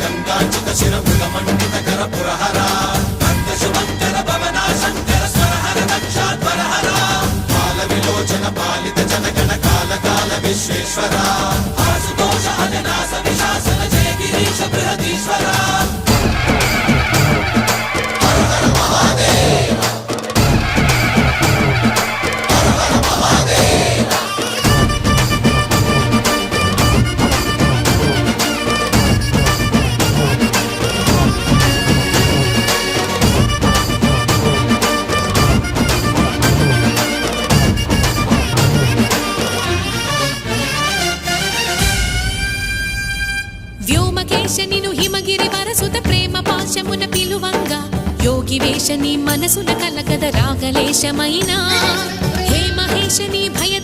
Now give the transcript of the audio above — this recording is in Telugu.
గంగాచిత శిరమృగమండిత కర పురహర భక్త శుభంకర భవనా శంకర స్వరహర దక్షాధ్వరహర పాల విలోచన పాలిత జనగణ కాల కాల విశ్వేశ్వర ఆశుతోష అజనాస విశాసన జయ గిరీశ బృహదీశ్వర వ్యోమకేశనిను హిమగిరి వరసుత ప్రేమ పాశమున పిలువంగా యోగి వేషని మనసున కలగద రాగలేశమైనా హే మహేశని భయ